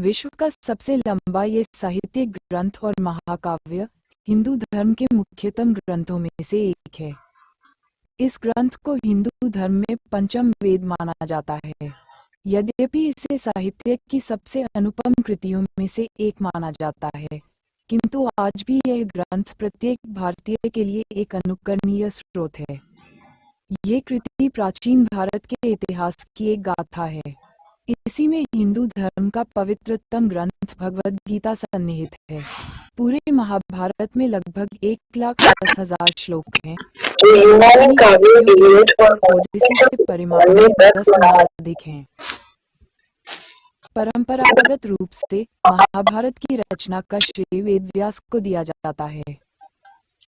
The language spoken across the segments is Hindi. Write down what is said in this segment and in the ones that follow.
विश्व का सबसे लंबा ये साहित्यिक ग्रंथ और महाकाव्य हिंदू धर्म के मुख्यतम ग्रंथों में से एक है। इस ग्रंथ को हिंदू धर्म में पंचम वेद माना जाता है। यद्यपि इसे साहित्य की सबसे अनुपम कृतियों में से एक माना जाता है, किंतु आज भी यह ग्रंथ प्रत्येक भारतीय के लिए एक अनुकरणीय स्रोत है। ये कृति प्राचीन भारत के इतिहास की एक गाथा है। इसी में हिंदू धर्म का पवित्रतम ग्रंथ भगवद गीता सन्निहित है। पूरे महाभारत में लगभग 1,10,000 श्लोक हैं। यूनानी काव्य इलियड और ओडिसी से परिमाण में 10 गुना अधिक हैं। परंपरागत रूप से महाभारत की रचना का श्रेय वेदव्यास को दिया जाता है।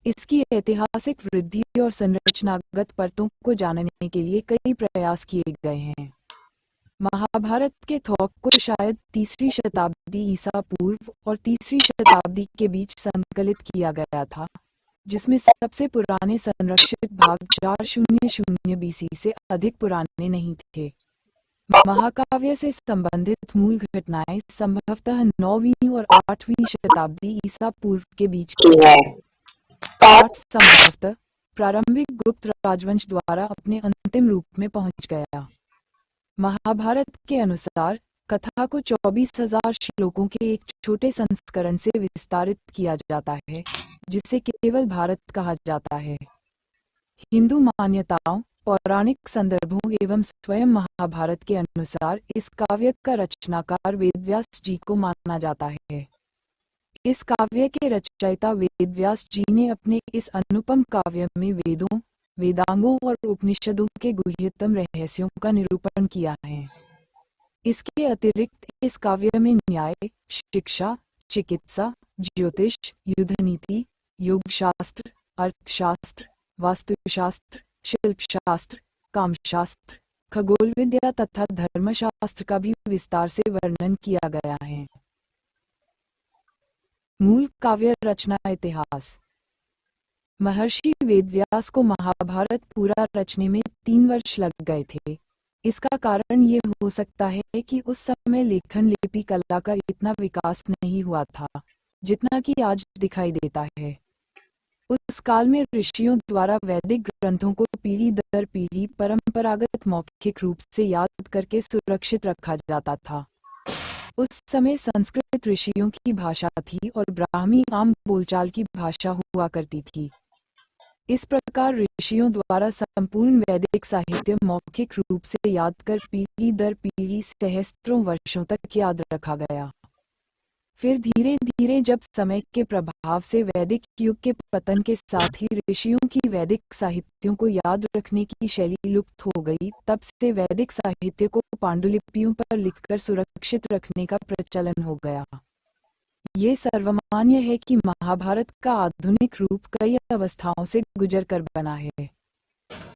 इसकी ऐतिहासिक वृद्धि और संरचनागत परतों को जानने के लिए कई प्रयास किए गए हैं। महाभारत के थोक को शायद 3री शताब्दी ईसा पूर्व और 3री शताब्दी के बीच संकलित किया गया था, जिसमें सबसे पुराने संरक्षित भाग 400 BC से अधिक पुराने नहीं थे। महाकाव्य से संबंधित मूल घटनाएं संभवतः 9वीं और 8वीं शताब्दी ईसा पूर्व के बीच की हैं। पाठ संभवतः प्रारंभिक गुप्त राजवंश द्वारा अपने अंतिम रूप में पहुंच गया। महाभारत के अनुसार कथा को 24,000 श्लोकों के एक छोटे संस्करण से विस्तारित किया जाता है, जिसे केवल भारत कहा जाता है। हिंदू मान्यताओं, पौराणिक संदर्भों एवं स्वयं महाभारत के अनुसार इस काव्य का रचनाकार वेदव्यास जी को माना जाता है। इस काव्य के रचयिता वेदव्यास जी ने अपने इस अनुपम काव्य में वेदों, वेदांगों और उपनिषदों के गुह्यतम रहस्यों का निरूपण किया है। इसके अतिरिक्त इस काव्य में न्याय, शिक्षा, चिकित्सा, ज्योतिष, युद्धनीति, योगशास्त्र, अर्थशास्त्र, वास्तुशास्त्र, शिल्पशास्त्र, कामशास्त्र, खगोल विद्या तथा धर्मशास्त्र का भी विस्तार से वर्णन किया गया है। मूल काव्य रचना इतिहास। महर्षि वेदव्यास को महाभारत पूरा रचने में 3 वर्ष लग गए थे। इसका कारण ये हो सकता है कि उस समय लेखन लिपि कला का इतना विकास नहीं हुआ था जितना कि आज दिखाई देता है। उस काल में ऋषियों द्वारा वैदिक ग्रंथों को पीढ़ी दर पीढ़ी परंपरागत मौखिक रूप से याद करके सुरक्षित रखा जाता था। उस समय संस्कृत ऋषियों की भाषा थी और ब्राह्मी आम बोलचाल की भाषा हुआ करती थी। इस प्रकार ऋषियों द्वारा संपूर्ण वैदिक साहित्य मौखिक रूप से याद कर पीढ़ी दर पीढ़ी सहस्त्रों वर्षों तक याद रखा गया। फिर धीरे धीरे जब समय के प्रभाव से वैदिक युग के पतन के साथ ही ऋषियों की वैदिक साहित्यों को याद रखने की शैली लुप्त हो गई, तब से वैदिक साहित्य को पांडुलिपियों पर लिखकर सुरक्षित रखने का प्रचलन हो गया। ये सर्वमान्य है कि महाभारत का आधुनिक रूप कई अवस्थाओं से गुजर कर बना है।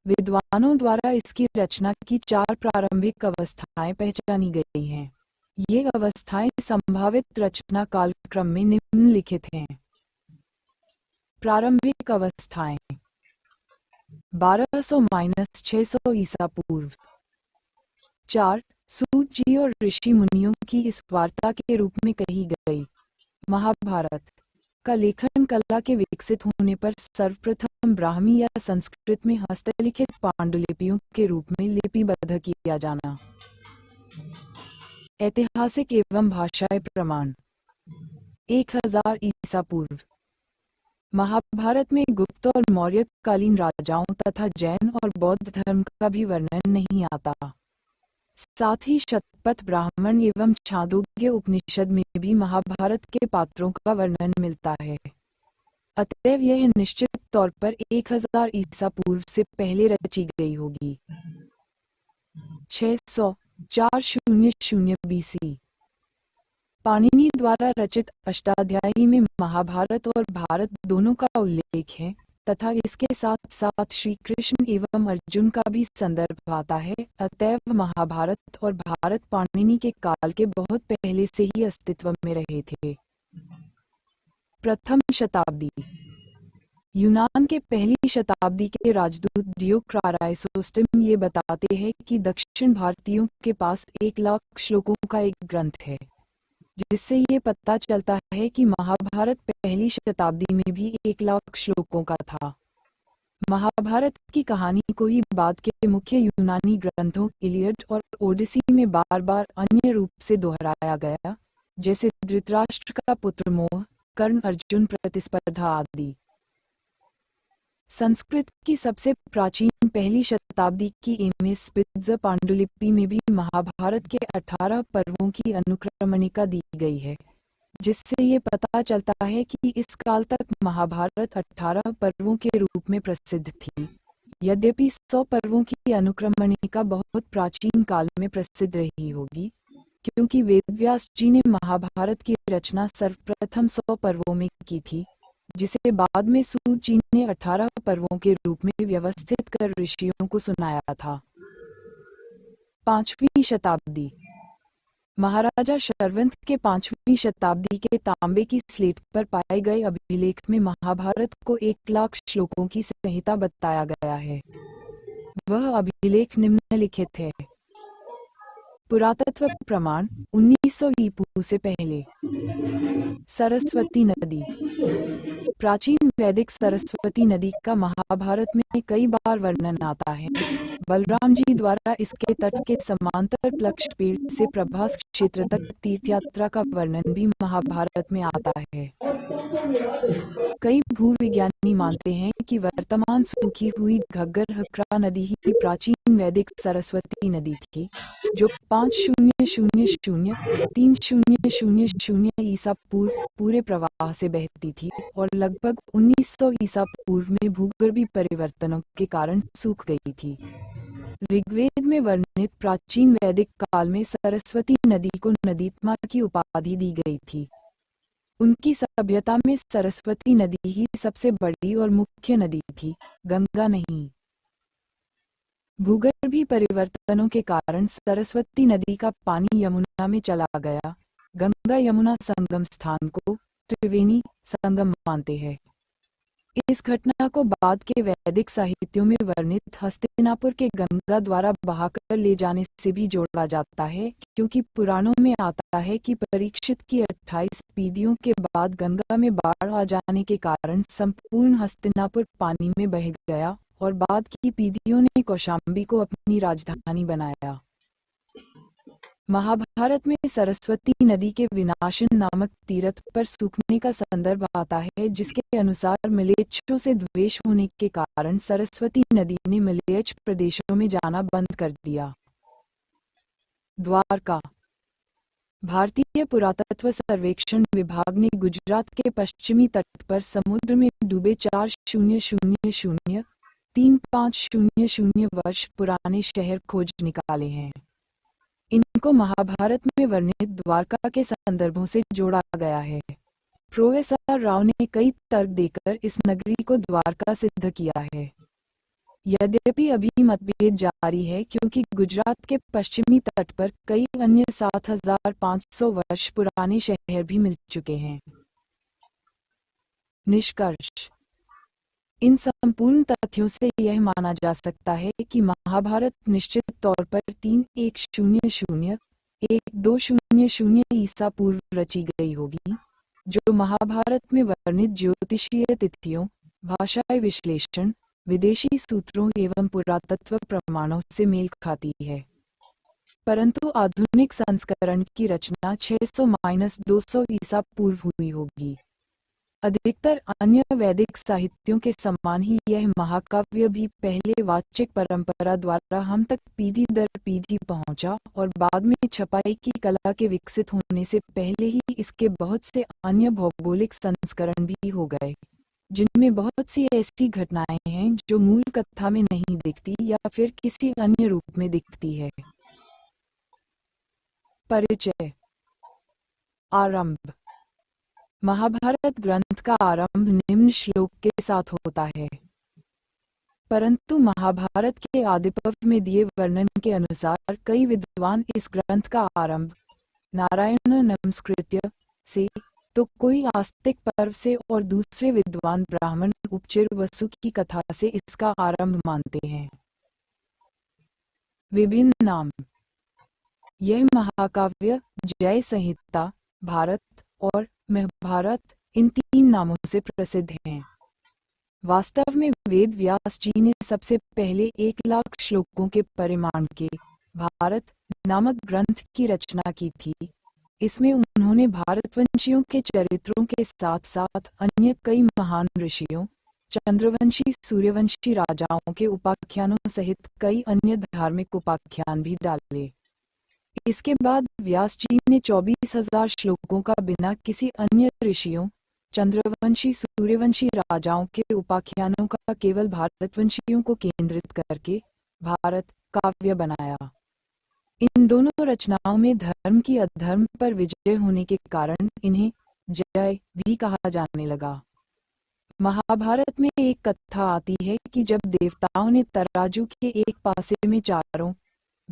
विद्वानों द्वारा इसकी रचना की 4 प्रारंभिक अवस्थाएं पहचानी गई हैं। ये अवस्थाएं संभावित रचना कालक्रम में निम्नलिखित हैं। प्रारंभिक अवस्थाएं 1200-600 ईसा पूर्व। 4. सूत जी और ऋषि मुनियों की इस वार्ता के रूप में कही गई। महाभारत का लेखन कला के विकसित होने पर सर्वप्रथम ब्राह्मी या संस्कृत में हस्तलिखित पांडुलिपियों के रूप में लिपिबद्ध किया जाना। ऐतिहासिक एवं भाषाई प्रमाण 1000 ईसा पूर्व। महाभारत में गुप्त और मौर्य कालीन राजाओं तथा जैन और बौद्ध धर्म का भी वर्णन नहीं आता। साथ ही शतपथ ब्राह्मण एवं छांदोग्य उपनिषद में भी महाभारत के पात्रों का वर्णन मिलता है। अतएव यह निश्चित तौर पर 1000 ईसा पूर्व से पहले रची गई होगी। 400 BC। पाणिनि द्वारा रचित अष्टाध्यायी में महाभारत और भारत दोनों का उल्लेख है तथा इसके साथ साथ श्री कृष्ण एवं अर्जुन का भी संदर्भ आता है। अतएव महाभारत और भारत पाणिनि के काल के बहुत पहले से ही अस्तित्व में रहे थे। प्रथम शताब्दी। यूनान के पहली शताब्दी के राजदूत डियोक्राइसोस्टम ये बताते हैं कि दक्षिण भारतीयों के पास 1 लाख श्लोकों का एक ग्रंथ है। जिससे ये पता चलता है कि महाभारत पहली शताब्दी में भी 1 लाख श्लोकों का था। महाभारत की कहानी को ही बाद के मुख्य यूनानी ग्रंथों इलियड और ओडिसी में बार बार अन्य रूप से दोहराया गया, जैसे धृतराष्ट्र का पुत्र मोह, कर्ण अर्जुन प्रतिस्पर्धा आदि। संस्कृत की सबसे प्राचीन पहली शताब्दी की एमएस स्पित्ज़र पांडुलिपि में भी महाभारत के 18 पर्वों की अनुक्रमणिका दी गई है, जिससे ये पता चलता है कि इस काल तक महाभारत 18 पर्वों के रूप में प्रसिद्ध थी। यद्यपि 100 पर्वों की अनुक्रमणिका बहुत प्राचीन काल में प्रसिद्ध रही होगी, क्योंकि वेदव्यास जी ने महाभारत की रचना सर्वप्रथम 100 पर्वों में की थी, जिसे बाद में सूत जी ने 18 पर्वों के रूप में व्यवस्थित कर ऋषियों को सुनाया था। 5वीं शताब्दी। महाराजा शर्वंत के 5वीं शताब्दी के तांबे की स्लेट पर पाए गए अभिलेख में महाभारत को 1 लाख श्लोकों की संहिता बताया गया है। वह अभिलेख निम्नलिखित है। पुरातत्व प्रमाण 1900 ईपू से पहले। सरस्वती नदी। प्राचीन वैदिक सरस्वती नदी का महाभारत में कई बार वर्णन आता है। बलराम जी द्वारा इसके तट के समांतर प्लक्षपेड़ से प्रभास क्षेत्र तक तीर्थयात्रा का वर्णन भी महाभारत में आता है। कई भूविज्ञानी मानते हैं कि वर्तमान सूखी हुई घग्गर हकरा नदी ही प्राचीन वैदिक सरस्वती नदी थी, जो 5000-3000 ईसा पूर्व पूरे प्रवाह से बहती थी और लगभग 1900 ईसा पूर्व में भूगर्भीय परिवर्तनों के कारण सूख गई थी। ऋग्वेद में वर्णित प्राचीन वैदिक काल में सरस्वती नदी को नदीत्मा की उपाधि दी गई थी। उनकी सभ्यता में सरस्वती नदी ही सबसे बड़ी और मुख्य नदी थी, गंगा नहीं। भूगर्भीय परिवर्तनों के कारण सरस्वती नदी का पानी यमुना में चला गया। गंगा यमुना संगम स्थान को त्रिवेणी संगम मानते हैं। इस घटना को बाद के वैदिक साहित्यों में वर्णित हस्तिनापुर के गंगा द्वारा बहाकर ले जाने से भी जोड़ा जाता है, क्योंकि पुराणों में आता है कि परीक्षित की 28 पीढ़ियों के बाद गंगा में बाढ़ आ जाने के कारण संपूर्ण हस्तिनापुर पानी में बह गया और बाद की पीढ़ियों ने कौशाम्बी को अपनी राजधानी बनाया। महाभारत में सरस्वती नदी के विनाशन नामक तीर्थ पर सूखने का संदर्भ आता है, जिसके अनुसार मलेच्छों से द्वेष होने के कारण सरस्वती नदी ने मलयच प्रदेशों में जाना बंद कर दिया। द्वारका। भारतीय पुरातत्व सर्वेक्षण विभाग ने गुजरात के पश्चिमी तट पर समुद्र में डूबे 4000-3500 वर्ष पुराने शहर खोज निकाले हैं। इनको महाभारत में वर्णित द्वारका के संदर्भों से जोड़ा गया है। प्रोफेसर राव ने कई तर्क देकर इस नगरी को द्वारका सिद्ध किया है। यद्यपि अभी मतभेद जारी है, क्योंकि गुजरात के पश्चिमी तट पर कई अन्य 7500 वर्ष पुराने शहर भी मिल चुके हैं। निष्कर्ष। इन संपूर्ण तथ्यों से यह माना जा सकता है कि महाभारत निश्चित तौर पर 3100-1200 ईसा पूर्व रची गई होगी, जो महाभारत में वर्णित ज्योतिषीय तिथियों, भाषाई विश्लेषण, विदेशी सूत्रों एवं पुरातत्व प्रमाणों से मेल खाती है। परंतु आधुनिक संस्करण की रचना 600-200 ईसा पूर्व हुई होगी। अधिकतर अन्य वैदिक साहित्यों के समान ही यह महाकाव्य भी पहले वाचिक परंपरा द्वारा हम तक पीढ़ी दर पीढ़ी पहुंचा और बाद में छपाई की कला के विकसित होने से पहले ही इसके बहुत से अन्य भौगोलिक संस्करण भी हो गए, जिनमें बहुत सी ऐसी घटनाएं हैं जो मूल कथा में नहीं दिखती या फिर किसी अन्य रूप में दिखती है। परिचय। आरंभ। महाभारत ग्रंथ का आरंभ निम्न श्लोक के साथ होता है। परंतु महाभारत के आदिपर्व में दिए वर्णन के अनुसार कई विद्वान इस ग्रंथ का आरंभ नारायण नमस्कृत्य से, तो कोई आस्तिक पर्व से और दूसरे विद्वान ब्राह्मण उपचिर वसु की कथा से इसका आरंभ मानते हैं। विभिन्न नाम। यह महाकाव्य जय संहिता, भारत और महाभारत इन 3 नामों से प्रसिद्ध हैं। वास्तव में वेद व्यास जी ने सबसे पहले 1 लाख श्लोकों के परिमाण के भारत नामक ग्रंथ की रचना की थी। इसमें उन्होंने भारतवंशियों के चरित्रों के साथ साथ अन्य कई महान ऋषियों, चंद्रवंशी सूर्यवंशी राजाओं के उपाख्यानों सहित कई अन्य धार्मिक उपाख्यान भी डाले। इसके बाद व्यास जी ने 24,000 श्लोकों का बिना किसी अन्य ऋषियों, चंद्रवंशी सूर्यवंशी राजाओं के उपाख्यानों का केवल भारतवंशियों को केंद्रित करके भारत काव्य बनाया। इन दोनों रचनाओं में धर्म की अधर्म पर विजय होने के कारण इन्हें जय भी कहा जाने लगा। महाभारत में एक कथा आती है कि जब देवताओं ने तराजू के एक पासे में चारों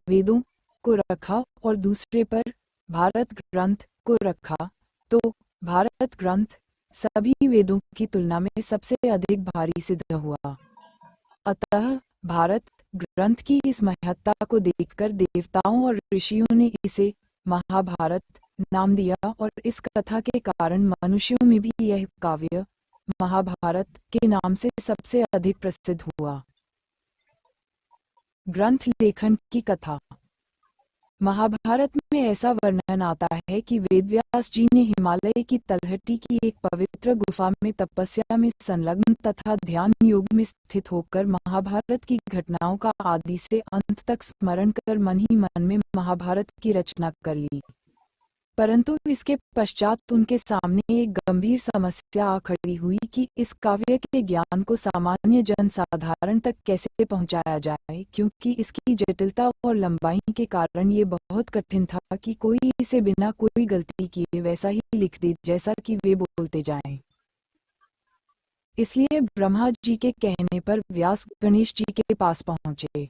वेदों को रखा और दूसरे पर भारत ग्रंथ को रखा, तो भारत ग्रंथ सभी वेदों की तुलना में सबसे अधिक भारी सिद्ध हुआ। अतः भारत ग्रंथ की इस महत्ता को देखकर देवताओं और ऋषियों ने इसे महाभारत नाम दिया और इस कथा के कारण मनुष्यों में भी यह काव्य महाभारत के नाम से सबसे अधिक प्रसिद्ध हुआ। ग्रंथ लेखन की कथा। महाभारत में ऐसा वर्णन आता है कि वेदव्यास जी ने हिमालय की तलहटी की एक पवित्र गुफा में तपस्या में संलग्न तथा ध्यान योग में स्थित होकर महाभारत की घटनाओं का आदि से अंत तक स्मरण कर मन ही मन में महाभारत की रचना कर ली। परंतु इसके पश्चात उनके सामने एक गंभीर समस्या आ खड़ी हुई कि इस काव्य के ज्ञान को सामान्य जन साधारण तक कैसे पहुंचाया जाए, क्योंकि इसकी जटिलता और लंबाई के कारण ये बहुत कठिन था कि कोई इसे बिना कोई गलती किए वैसा ही लिख दे जैसा कि वे बोलते जाएं। इसलिए ब्रह्मा जी के कहने पर व्यास गणेश जी के पास पहुंचे।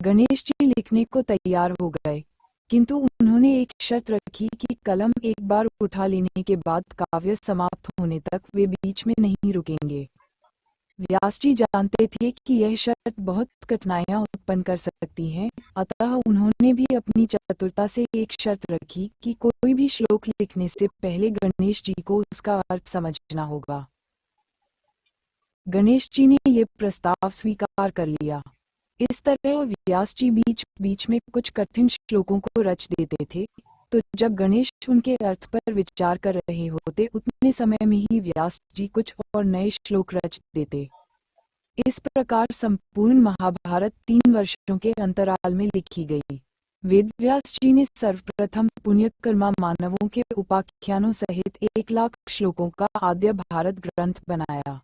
गणेश जी लिखने को तैयार हो गए, किंतु उन्होंने एक शर्त रखी कि कलम एक बार उठा लेने के बाद काव्य समाप्त होने तक वे बीच में नहीं रुकेंगे। व्यास जी जानते थे कि यह शर्त बहुत कठिनाइयां उत्पन्न कर सकती है, अतः उन्होंने भी अपनी चतुरता से एक शर्त रखी कि कोई भी श्लोक लिखने से पहले गणेश जी को उसका अर्थ समझना होगा। गणेश जी ने यह प्रस्ताव स्वीकार कर लिया। इस तरह व्यास जी बीच बीच में कुछ कठिन श्लोकों को रच देते थे, तो जब गणेश उनके अर्थ पर विचार कर रहे होते उतने समय में ही व्यास जी कुछ और नए श्लोक रच देते। इस प्रकार संपूर्ण महाभारत 3 वर्षों के अंतराल में लिखी गई। वेदव्यास जी ने सर्वप्रथम पुण्यकर्मा मानवों के उपाख्यानों सहित 1 लाख श्लोकों का आद्य भारत ग्रंथ बनाया।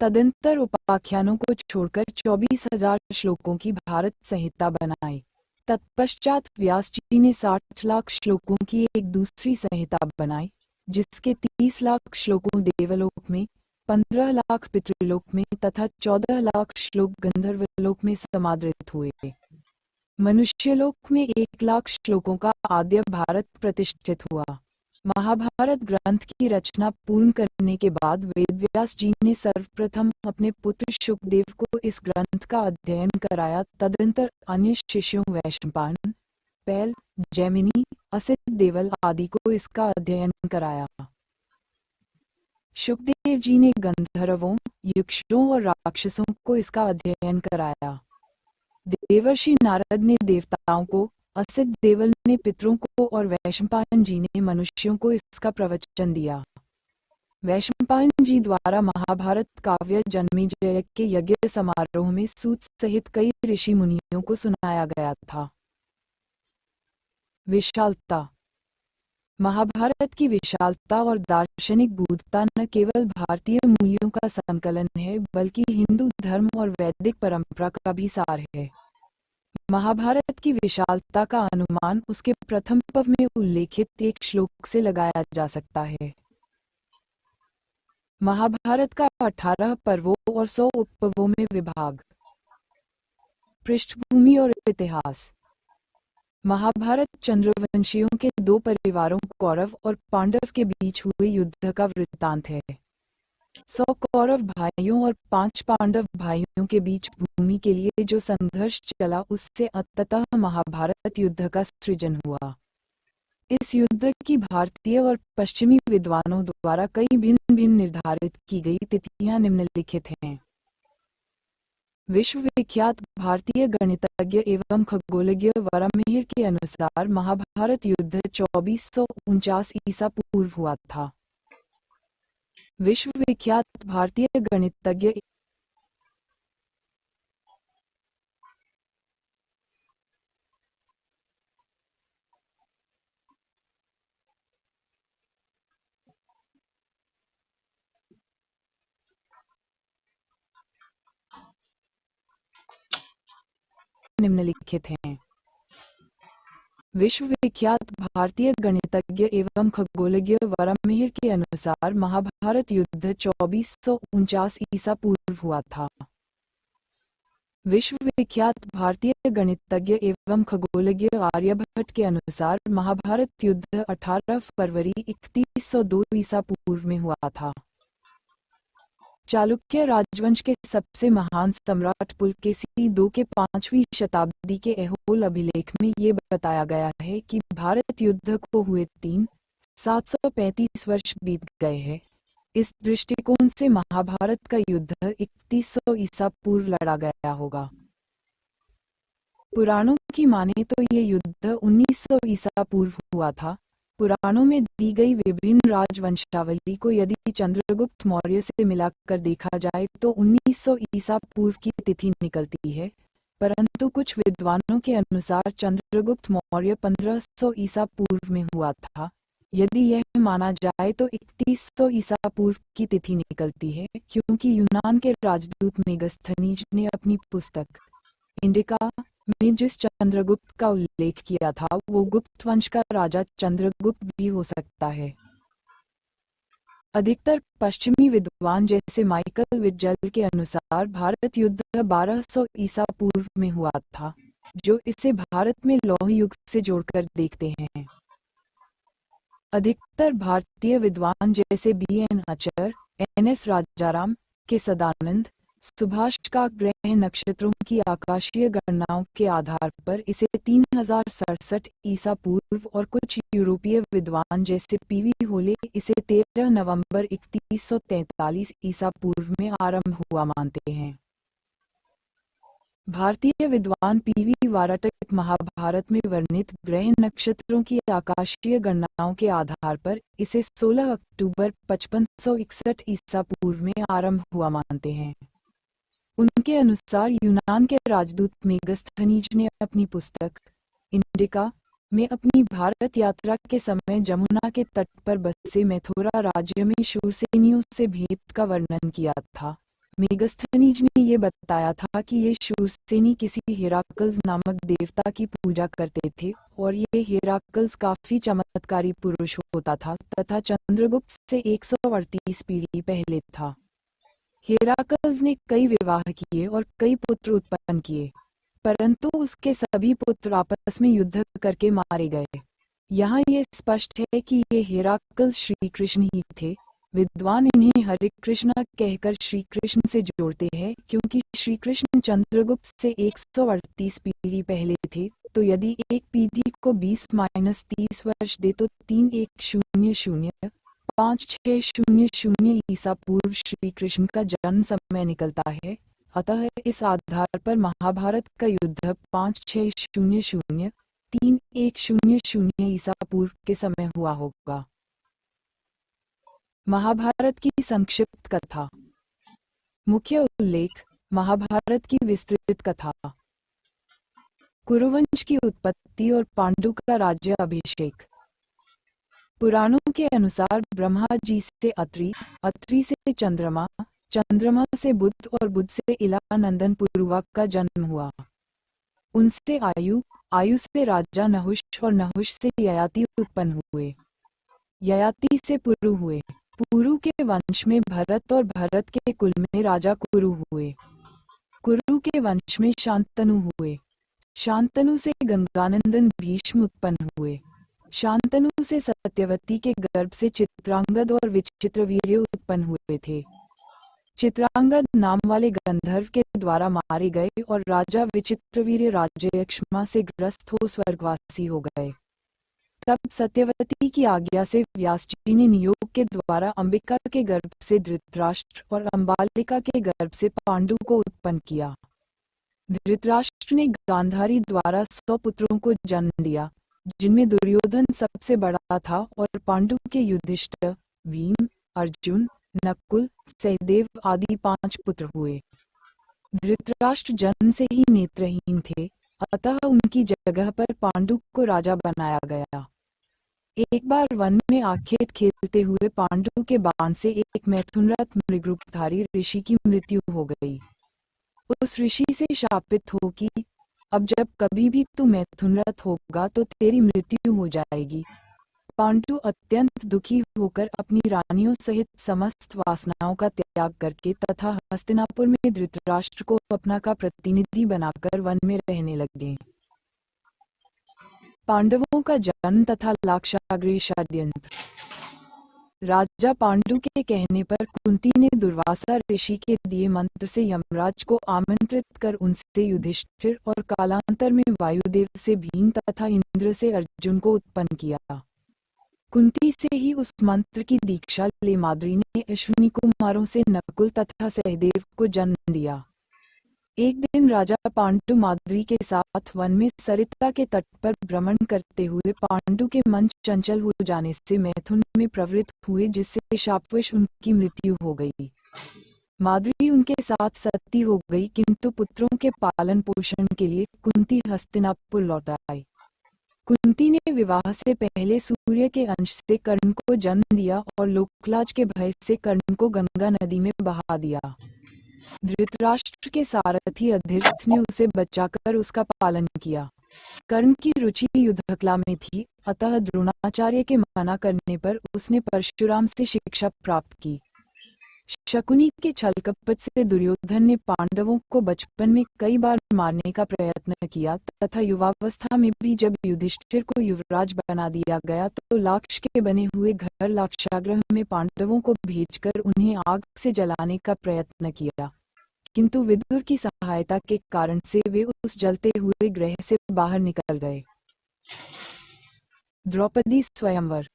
तदंतर उपाख्यानों को छोड़कर 24,000 श्लोकों की भारत संहिता बनाई। तत्पश्चात व्यास जी ने 60 लाख श्लोकों की एक दूसरी संहिता बनाई, जिसके 30 लाख श्लोकों देवलोक में, 15 लाख पितृलोक में तथा 14 लाख श्लोक गंधर्वलोक में समादृत हुए। मनुष्यलोक में 1 लाख श्लोकों का आद्य भारत प्रतिष्ठित हुआ। महाभारत ग्रंथ की रचना पूर्ण करने के बाद वेदव्यास जी ने सर्वप्रथम अपने पुत्र शुकदेव को इस ग्रंथ का अध्ययन कराया। तदंतर अन्य शिष्यों वैशंपायन, पैल, जैमिनी, असित देवल आदि को इसका अध्ययन कराया। शुकदेव जी ने गंधर्वों, यक्षों और राक्षसों को इसका अध्ययन कराया। देवर्षि नारद ने देवताओं को, असित देवल ने पितरों को और वैशंपायन जी ने मनुष्यों को इसका प्रवचन दिया। वैशंपायन जी द्वारा महाभारत काव्य जन्मेजय के यज्ञ समारोह में सूत सहित कई ऋषि मुनियों को सुनाया गया था। विशालता। महाभारत की विशालता और दार्शनिक बुद्धता न केवल भारतीय मूल्यों का संकलन है, बल्कि हिंदू धर्म और वैदिक परंपरा का भी सार है। महाभारत की विशालता का अनुमान उसके प्रथम पर्व में उल्लेखित एक श्लोक से लगाया जा सकता है। महाभारत का 18 पर्वों और 100 उपपर्वों में विभाग। पृष्ठभूमि और इतिहास। महाभारत चंद्रवंशियों के 2 परिवारों कौरव और पांडव के बीच हुए युद्ध का वृत्तांत है। 100 कौरव भाइयों और 5 पांडव भाइयों के बीच भूमि के लिए जो संघर्ष चला, उससे अंततः महाभारत युद्ध का सृजन हुआ। इस युद्ध की भारतीय और पश्चिमी विद्वानों द्वारा कई भिन्न भिन्न निर्धारित की गई तिथियां निम्नलिखित हैं। विश्व विख्यात भारतीय गणितज्ञ एवं खगोलज्ञ वराहमिहिर के अनुसार महाभारत युद्ध 2449 ईसा पूर्व हुआ था। विश्व विख्यात भारतीय गणितज्ञ निम्नलिखित हैं। विश्व विख्यात भारतीय गणितज्ञ एवं खगोलज्ञ वराहमिहिर के अनुसार महाभारत युद्ध 2449 ईसा पूर्व हुआ था। विश्व विख्यात भारतीय गणितज्ञ एवं खगोलज्ञ आर्यभट्ट के अनुसार महाभारत युद्ध 18 फरवरी 3102 ईसा पूर्व में हुआ था। चालुक्य राजवंश के सबसे महान सम्राट पुलकेशी II के 5वीं शताब्दी के ऐहोल अभिलेख में ये बताया गया है कि भारत युद्ध को हुए 735 वर्ष बीत गए हैं। इस दृष्टिकोण से महाभारत का युद्ध 3100 ईसा पूर्व लड़ा गया होगा। पुराणों की माने तो ये युद्ध 1900 ईसा पूर्व हुआ था। पुराणों में दी गई विभिन्न राजवंशावली को यदि चंद्रगुप्त मौर्य से मिलाकर देखा जाए तो 1900 ईसा पूर्व की तिथि निकलती है, परंतु कुछ विद्वानों के अनुसार चंद्रगुप्त मौर्य 1500 ईसा पूर्व में हुआ था। यदि यह माना जाए तो 3100 ईसा पूर्व की तिथि निकलती है, क्योंकि यूनान के राजदूत मेगस्थनीज ने अपनी पुस्तक इंडिका में जिस चंद्रगुप्त का उल्लेख किया था वो गुप्त वंश का राजा चंद्रगुप्त भी हो सकता है। अधिकतर पश्चिमी विद्वान जैसे माइकल विटजल के अनुसार भारत युद्ध 1200 ईसा पूर्व में हुआ था, जो इसे भारत में लौह युग से जोड़कर देखते हैं। अधिकतर भारतीय विद्वान जैसे B.N. आचार्य, N.S. राजाराम के सदानंद, सुभाष का ग्रह नक्षत्रों की आकाशीय गणनाओं के आधार पर इसे 3067 ईसा पूर्व और कुछ यूरोपीय विद्वान जैसे P.V. होले इसे 13 नवंबर 3143 ईसा पूर्व में आरंभ हुआ मानते हैं। भारतीय विद्वान P.V. वाराटक महाभारत में वर्णित ग्रह नक्षत्रों की आकाशीय गणनाओं के आधार पर इसे 16 अक्टूबर 5561 ईसा पूर्व में आरंभ हुआ मानते हैं। उनके अनुसार यूनान के राजदूत मेगस्थनीज ने अपनी पुस्तक इंडिका में अपनी भारत यात्रा के समय जमुना के तट पर बसे मथुरा राज्य में शूरसेनियों से भेंट का वर्णन किया था। मेगस्थनीज ने ये बताया था कि ये शूरसेनी किसी हेराक्ल्स नामक देवता की पूजा करते थे और ये हेराक्ल्स काफी चमत्कारी पुरुष होता था तथा चंद्रगुप्त से 138 पीढ़ी पहले था। हेराक्ल्स ने कई विवाह किए और कई पुत्र उत्पन्न किए, परंतु उसके सभी पुत्र आपस में युद्ध करके मारे गए। यहाँ ये स्पष्ट है कि ये हेराक्ल्स श्री कृष्ण ही थे। विद्वान इन्हें हरे कृष्णा कहकर श्री कृष्ण से जोड़ते हैं, क्योंकि श्री कृष्ण चंद्रगुप्त से 138 पीढ़ी पहले थे। तो यदि एक पीढ़ी को 20-30 वर्ष दे तो 3100 5600 ईसा पूर्व श्री कृष्ण का जन्म समय निकलता है। अतः इस आधार पर महाभारत का युद्ध 5600 3100 ईसा पूर्व के समय हुआ होगा। महाभारत की संक्षिप्त कथा। मुख्य उल्लेख: महाभारत की विस्तृत कथा, कुरुवंश की उत्पत्ति और पांडु का राज्य अभिषेक। पुराणों के अनुसार ब्रह्मा जी से अत्रि, अत्रि से चंद्रमा, चंद्रमा से बुध और बुध से इलानंदन पुरुवा का जन्म हुआ। उनसे आयु, आयु से राजा नहुष और नहुष से ययाति उत्पन्न हुए। ययाति से पुरु हुए। पुरु के वंश में भरत और भरत के कुल में राजा कुरु हुए। कुरु के वंश में शांतनु हुए। शांतनु से गंगानंदन भीष्म उत्पन्न हुए। शांतनु से सत्यवती के गर्भ से चित्रांगद और विचित्रवीर्य उत्पन्न हुए थे। चित्रांगद नाम वाले गंधर्व के द्वारा मारे गए और राजा विचित्रवीर्य राज्यक्षमा से ग्रस्त हो स्वर्गवासी हो गए। तब सत्यवती की आज्ञा से व्यास जी ने नियोग के द्वारा अंबिका के गर्भ से धृतराष्ट्र और अंबालिका के गर्भ से पांडु को उत्पन्न किया। धृतराष्ट्र ने गांधारी द्वारा 100 पुत्रों को जन्म दिया, जिनमें दुर्योधन सबसे बड़ा था, और पांडु के युधिष्ठिर, भीम, अर्जुन, नकुल, सहदेव आदि 5 पुत्र हुए। धृतराष्ट्र जन्म से ही नेत्रहीन थे, अतः उनकी जगह पर पांडु को राजा बनाया गया। एक बार वन में आखेट खेलते हुए पांडु के बाण से एक मैथुनरथ मृगरूपधारी ऋषि की मृत्यु हो गई। उस ऋषि से शापित हो कि अब जब कभी भी तू मैथुनरथ होगा तो तेरी मृत्यु हो जाएगी। पांडु अत्यंत दुखी होकर अपनी रानियों सहित समस्त वासनाओं का त्याग करके तथा हस्तिनापुर में धृतराष्ट्र को अपना का प्रतिनिधि बनाकर वन में रहने लगे। पांडवों का जन्म तथा लाक्षागृह षड्यंत्र। राजा पांडु के कहने पर कुंती ने दुर्वासा ऋषि के दिए मंत्र से यमराज को आमंत्रित कर उनसे युधिष्ठिर और कालांतर में वायुदेव से भीम तथा इंद्र से अर्जुन को उत्पन्न किया। कुंती से ही उस मंत्र की दीक्षा ले माद्री ने अश्विनी कुमारों से नकुल तथा सहदेव को जन्म दिया। एक दिन राजा पांडु माद्री के साथ वन में सरिता के तट पर भ्रमण करते हुए पांडु के मन चंचल हो जाने से मैथुन में प्रवृत्त हुए, जिससे शापवश उनकी मृत्यु हो गई। माद्री उनके साथ सती हो गई, किंतु पुत्रों के पालन पोषण के लिए कुंती हस्तिनापुर लौट आई। कुंती ने विवाह से पहले सूर्य के अंश से कर्ण को जन्म दिया और लोकलाज के भय से कर्ण को गंगा नदी में बहा दिया। धृतराष्ट्र के सारथी अधिरथ ने उसे बचाकर उसका पालन किया। कर्ण की रुचि युद्धकला में थी, अतः द्रोणाचार्य के मना करने पर उसने परशुराम से शिक्षा प्राप्त की। शकुनी के छलकपट से दुर्योधन ने पांडवों को बचपन में कई बार मारने का प्रयत्न किया तथा युवावस्था में भी जब युधिष्ठिर को युवराज बना दिया गया तो लाक्ष के बने हुए घर लाक्षागृह में पांडवों को भेजकर उन्हें आग से जलाने का प्रयत्न किया, किंतु विदुर की सहायता के कारण से वे उस जलते हुए गृह से बाहर निकल गए। द्रौपदी स्वयंवर।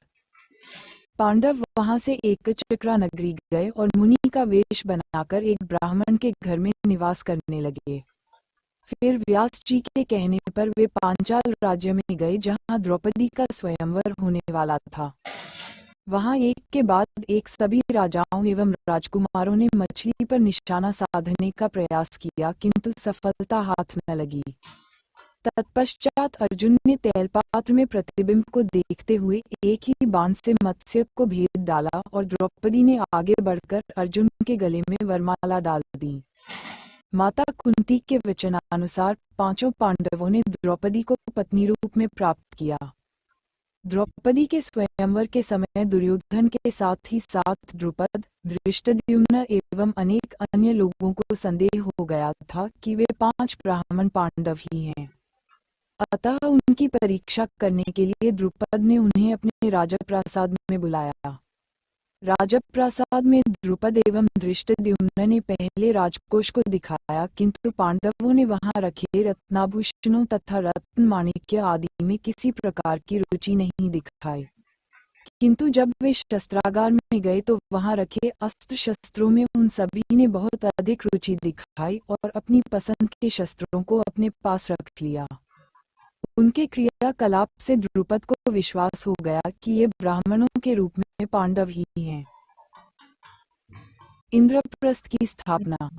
पांडव वहां से एकचक्रा नगरी गए और मुनि का वेश बनाकर एक ब्राह्मण के घर में निवास करने लगे। फिर व्यास जी के कहने पर वे पांचाल राज्य में गए, जहां द्रौपदी का स्वयंवर होने वाला था। वहां एक के बाद एक सभी राजाओं एवं राजकुमारों ने मछली पर निशाना साधने का प्रयास किया, किंतु सफलता हाथ न लगी। तत्पश्चात अर्जुन ने तैलपात्र में प्रतिबिंब को देखते हुए एक ही बाण से मत्स्य को भेद डाला और द्रौपदी ने आगे बढ़कर अर्जुन के गले में वरमाला डाल दी। माता कुंती के वचनानुसार 5 पांडवों ने द्रौपदी को पत्नी रूप में प्राप्त किया। द्रौपदी के स्वयंवर के समय दुर्योधन के साथ ही 7 द्रुपद, धृष्टद्युम्न एवं अनेक अन्य लोगों को संदेह हो गया था कि वे 5 ब्राह्मण पांडव ही हैं। अतः उनकी परीक्षा करने के लिए द्रुपद ने उन्हें अपने राजप्रासाद में बुलाया। राजप्रासाद में द्रुपद एवं धृष्टद्युम्न ने पहले राजकोष को दिखाया, किंतु पांडवों ने वहां रखे रत्नाभूषणों तथा रत्न माणिक्य आदि में किसी प्रकार की रुचि नहीं दिखाई। किंतु जब वे शस्त्रागार में गए तो वहां रखे अस्त्र शस्त्रों में उन सभी ने बहुत अधिक रुचि दिखाई और अपनी पसंद के शस्त्रों को अपने पास रख लिया। उनके क्रियाकलाप से द्रुपद को विश्वास हो गया कि ये ब्राह्मणों के रूप में पांडव ही हैं। इंद्रप्रस्थ की स्थापना।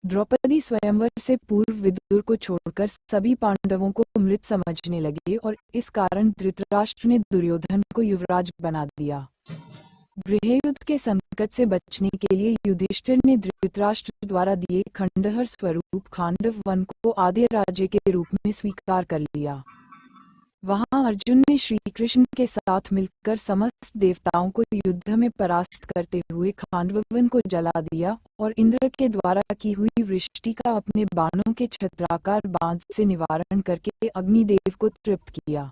द्रौपदी स्वयंवर से पूर्व विदुर को छोड़कर सभी पांडवों को मृत समझने लगे और इस कारण धृतराष्ट्र ने दुर्योधन को युवराज बना दिया। गृहयुद्ध के संकट से बचने के लिए युधिष्ठिर ने धृतराष्ट्र द्वारा दिए खंडहर स्वरूप खांडव वन को आद्य राज्य के रूप में स्वीकार कर लिया। वहां अर्जुन ने श्री कृष्ण के साथ मिलकर समस्त देवताओं को युद्ध में परास्त करते हुए खांडवन को जला दिया और इंद्र के द्वारा की हुई वृष्टि का अपने बाणों के छत्राकार बांध से निवारण करके अग्निदेव को तृप्त किया।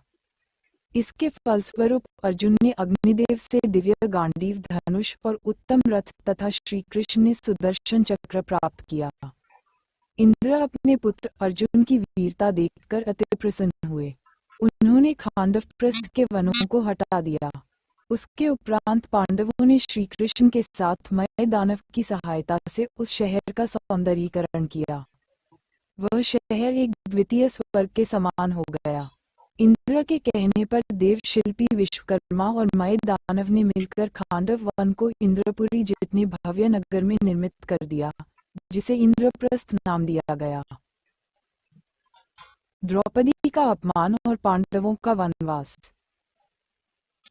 इसके फलस्वरूप अर्जुन ने अग्निदेव से दिव्य गांडीव धनुष और उत्तम रथ तथा श्री कृष्ण ने सुदर्शन चक्र प्राप्त किया। इंद्र अपने पुत्र अर्जुन की वीरता देखकर अति प्रसन्न हुए। उन्होंने खांडवप्रस्थ के वनों को हटा दिया। उसके उपरांत पांडवों ने श्री कृष्ण के साथ मय दानव की सहायता से उस शहर का सौंदर्यीकरण किया। वह शहर एक द्वितीय स्वर्ग के समान हो गया। इंद्र के कहने पर देव शिल्पी विश्वकर्मा और मय दानव ने मिलकर खांडव वन को इंद्रपुरी जितने भव्य नगर में निर्मित कर दिया, जिसे इंद्रप्रस्थ नाम दिया गया। द्रौपदी का अपमान और पांडवों का वनवास।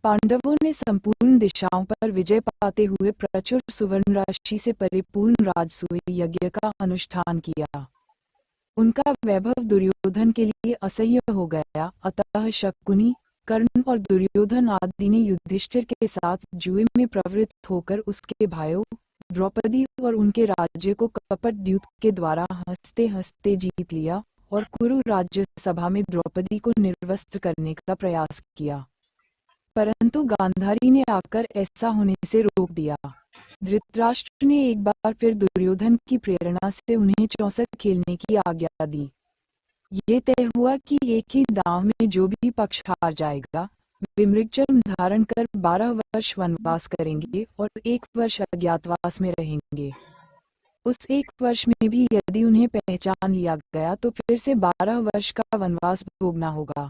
पांडवों ने संपूर्ण दिशाओं पर विजय पाते हुए प्रचुर सुवर्ण राशि से परिपूर्ण राजसूय यज्ञ का अनुष्ठान किया। उनका वैभव दुर्योधन के लिए असह्य हो गया, अतः शकुनी, कर्ण और दुर्योधन आदि ने युधिष्ठिर के साथ जुए में प्रवृत्त होकर उसके भाइयों द्रौपदी और उनके राज्य को कपट द्यूत के द्वारा हंसते हंसते जीत लिया और कुरु राज्य सभा में द्रौपदी को निर्वस्त्र करने का प्रयास किया, परंतु गांधारी ने आकर ऐसा होने से रोक दिया। धृतराष्ट्र ने एक बार फिर दुर्योधन की प्रेरणा से उन्हें चौसक खेलने की आज्ञा दी। ये तय हुआ कि एक ही दांव में जो भी पक्ष हार जाएगा, वे मृगचर्म धारण कर 12 वर्ष वनवास करेंगे और 1 वर्ष अज्ञातवास में रहेंगे। उस 1 वर्ष में भी यदि उन्हें पहचान लिया गया तो फिर से 12 वर्ष का वनवास भोगना होगा।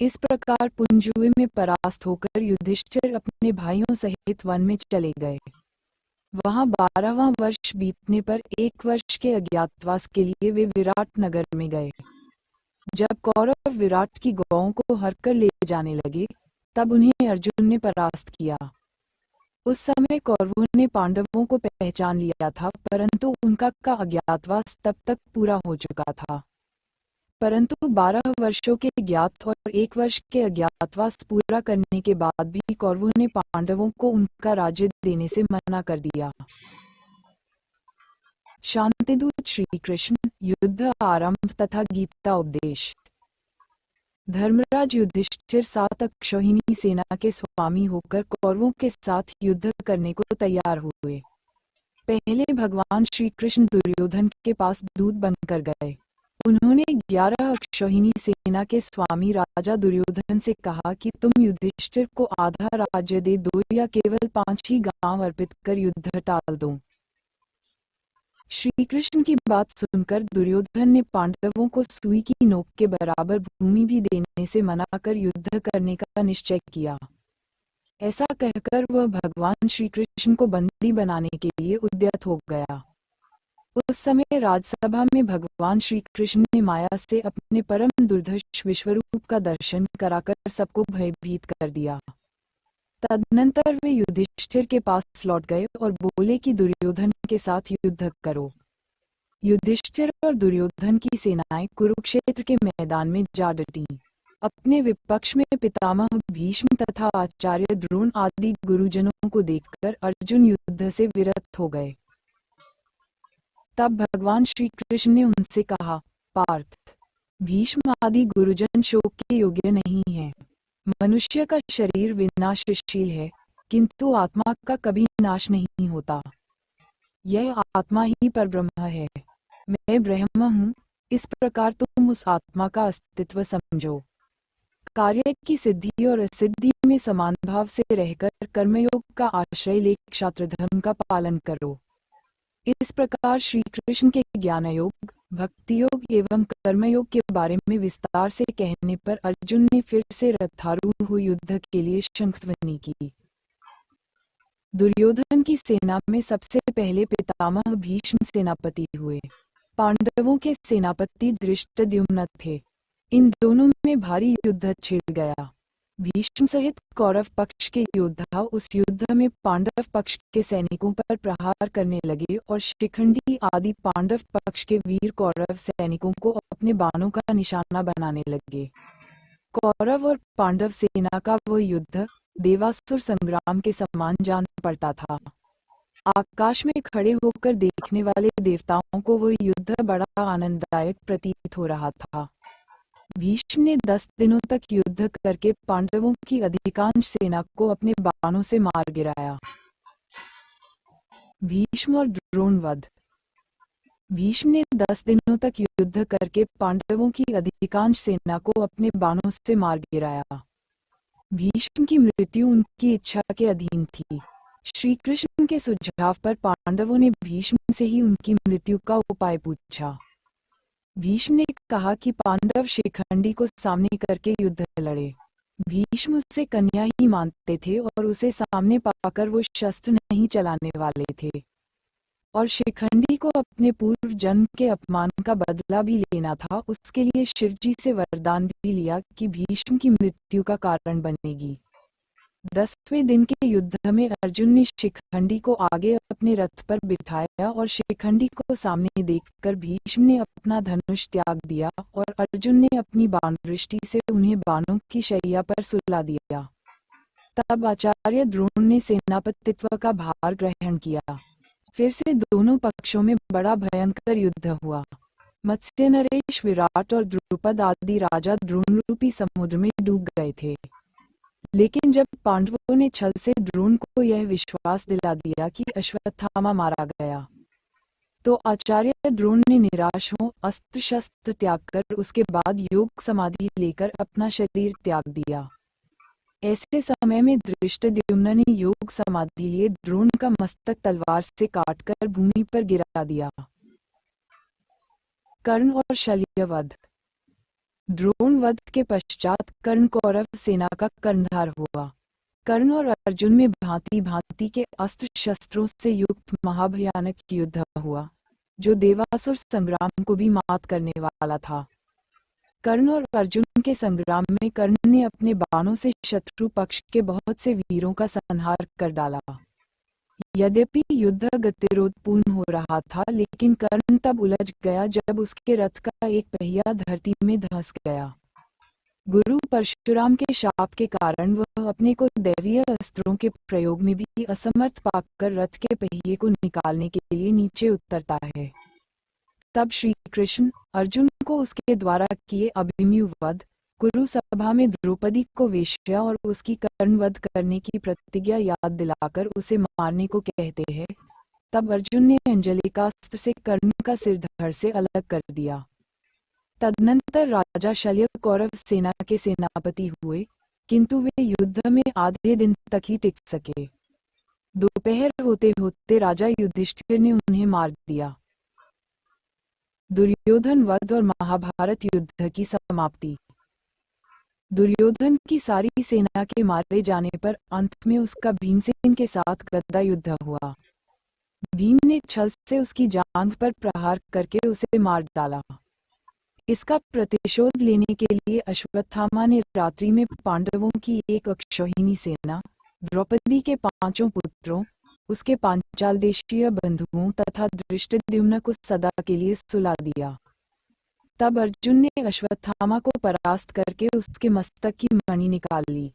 इस प्रकार पुंजुए में परास्त होकर युधिष्ठिर अपने भाइयों सहित वन में चले गए। वहां 12वां वर्ष बीतने पर 1 वर्ष के अज्ञातवास के लिए वे विराट नगर में गए। जब कौरव विराट की गौओं को हरकर ले जाने लगे, तब उन्हें अर्जुन ने परास्त किया। उस समय कौरवों ने पांडवों को पहचान लिया था, परंतु उनका अज्ञातवास तब तक पूरा हो चुका था। परंतु 12 वर्षों के ज्ञात और 1 वर्ष के अज्ञातवास पूरा करने के बाद भी कौरवों ने पांडवों को उनका राज्य देने से मना कर दिया। शांतिदूत श्री कृष्ण, युद्ध आरंभ तथा गीता उपदेश। धर्मराज युधिष्ठिर 7 अक्षौहिणी सेना के स्वामी होकर कौरवों के साथ युद्ध करने को तैयार हुए। पहले भगवान श्री कृष्ण दुर्योधन के पास दूत बनकर गए। उन्होंने 11 अक्षौहिणी सेना के स्वामी राजा दुर्योधन से कहा कि तुम युधिष्ठिर को आधा राज्य दे दो या केवल 5 ही गांव अर्पित कर युद्ध टाल दो। श्री कृष्ण की बात सुनकर दुर्योधन ने पांडवों को सुई की नोक के बराबर भूमि भी देने से मना कर युद्ध करने का निश्चय किया। ऐसा कहकर वह भगवान श्री कृष्ण को बंदी बनाने के लिए उद्यत हो गया। उस समय राजसभा में भगवान श्री कृष्ण ने माया से अपने परम दुर्धर्ष विश्वरूप का दर्शन कराकर सबको भयभीत कर दिया। तदनंतर वे युधिष्ठिर के पास लौट गए और बोले कि दुर्योधन के साथ युद्ध करो। युधिष्ठिर और दुर्योधन की सेनाएं कुरुक्षेत्र के मैदान में जा डटी। अपने विपक्ष में पितामह भीष्म तथा आचार्य द्रोण आदि गुरुजनों को देखकर अर्जुन युद्ध से विरत हो गए। तब भगवान श्री कृष्ण ने उनसे कहा, पार्थ, भीष्म आदि गुरुजन शोक के योग्य नहीं है। मनुष्य का शरीर विनाशशील है, किंतु आत्मा का कभी नाश नहीं होता। यह आत्मा ही परब्रह्म है। मैं ब्रह्म हूँ, इस प्रकार तुम उस आत्मा का अस्तित्व समझो। कार्य की सिद्धि और असिद्धि में समान भाव से रहकर कर्मयोग का आश्रय ले क्षात्र धर्म का पालन करो। इस प्रकार श्री कृष्ण के ज्ञान योग, भक्ति योग एवं कर्मयोग के बारे में विस्तार से कहने पर अर्जुन ने फिर से रथारूढ़ हो युद्ध के लिए शंखध्वनि की। दुर्योधन की सेना में सबसे पहले पितामह भीष्म सेनापति हुए। पांडवों के सेनापति धृष्टद्युम्न थे। इन दोनों में भारी युद्ध छिड़ गया। भीष्म सहित कौरव पक्ष के योद्धा उस युद्ध में पांडव पक्ष के सैनिकों पर प्रहार करने लगे और शिखंडी आदि पांडव पक्ष के वीर कौरव सैनिकों को अपने बाणों का निशाना बनाने लगे। कौरव और पांडव सेना का वह युद्ध देवासुर संग्राम के समान जान पड़ता था। आकाश में खड़े होकर देखने वाले देवताओं को वह युद्ध बड़ा आनंददायक प्रतीत हो रहा था। भीष्म ने 10 दिनों तक युद्ध करके पांडवों की अधिकांश सेना को अपने बाणों से मार गिराया। भीष्म और द्रोण वध। भीष्म ने 10 दिनों तक युद्ध करके पांडवों की अधिकांश सेना को अपने बाणों से मार गिराया। भीष्म की मृत्यु उनकी इच्छा के अधीन थी। श्री कृष्ण के सुझाव पर पांडवों ने भीष्म से ही उनकी मृत्यु का उपाय पूछा। भीष्म ने कहा कि पांडव शिखंडी को सामने करके युद्ध लड़े। भीष्म उससे कन्या ही मानते थे और उसे सामने पाकर वो शस्त्र नहीं चलाने वाले थे, और शिखंडी को अपने पूर्व जन्म के अपमान का बदला भी लेना था। उसके लिए शिवजी से वरदान भी लिया कि भीष्म की मृत्यु का कारण बनेगी। 10वें दिन के युद्ध में अर्जुन ने शिखंडी को आगे अपने रथ पर बिठाया और शिखंडी को सामने देखकर भीष्म ने अपना धनुष त्याग दिया और अर्जुन ने अपनी बाणवृष्टि से उन्हें बाणों की शैया पर सुला दिया। तब आचार्य द्रोण ने सेनापतित्व का भार ग्रहण किया। फिर से दोनों पक्षों में बड़ा भयंकर युद्ध हुआ। मत्स्य नरेश विराट और द्रुपद आदि राजा द्रोण रूपी समुद्र में डूब गए थे। लेकिन जब पांडवों ने छल से द्रोण को यह विश्वास दिला दिया कि अश्वत्थामा मारा गया, तो आचार्य द्रोण ने निराश हो अस्त्र शस्त्र त्याग कर उसके बाद योग समाधि लेकर अपना शरीर त्याग दिया। ऐसे समय में धृष्टद्युम्न ने योग समाधि लिए द्रोण का मस्तक तलवार से काटकर भूमि पर गिरा दिया। कर्ण और शल्यवध। द्रोण वध के पश्चात कर्ण कौरव सेना का कर्णधार हुआ। कर्ण और अर्जुन में भांति भांति के अस्त्र शस्त्रों से युक्त महाभयानक युद्ध हुआ, जो देवासुर संग्राम को भी मात करने वाला था। कर्ण और अर्जुन के संग्राम में कर्ण ने अपने बाणों से शत्रु पक्ष के बहुत से वीरों का संहार कर डाला। यद्यपि युद्ध गतिरोधपूर्ण हो रहा था, लेकिन कर्ण तब उलझ गया जब उसके रथ का एक पहिया धरती में धंस गया। गुरु परशुराम के शाप के कारण वह अपने को दैवीय अस्त्रों के प्रयोग में भी असमर्थ पाकर रथ के पहिए को निकालने के लिए नीचे उतरता है। तब श्री कृष्ण अर्जुन को उसके द्वारा किए अभिमन्यु वध, कुरु सभा में द्रौपदी को वेश्या और उसकी कर्ण वध करने की प्रतिज्ञा याद दिलाकर उसे मारने को कहते हैं। तब अर्जुन ने अंजलिकास्त्र से कर्ण का सिर धड़ से अलग कर दिया। तदनंतर राजा शल्य कौरव सेना के सेनापति हुए, किंतु वे युद्ध में आधे दिन तक ही टिक सके। दोपहर होते होते राजा युधिष्ठिर ने उन्हें मार दिया। दुर्योधन वध और महाभारत युद्ध की समाप्ति। दुर्योधन की सारी सेना के मारे जाने पर अंत में उसका भीमसेन के साथ गदा युद्ध हुआ। भीम ने छल से उसकी जांघ पर प्रहार करके उसे मार डाला। इसका प्रतिशोध लेने के लिए अश्वत्थामा ने रात्रि में पांडवों की एक अक्षौहिणी सेना, द्रौपदी के 5 पुत्रों, उसके पांचाल देशीय बंधुओं तथा धृष्टद्युम्न को सदा के लिए सुला दिया। तब अर्जुन ने अश्वत्थामा को परास्त करके उसके मस्तक की मणि निकाल ली।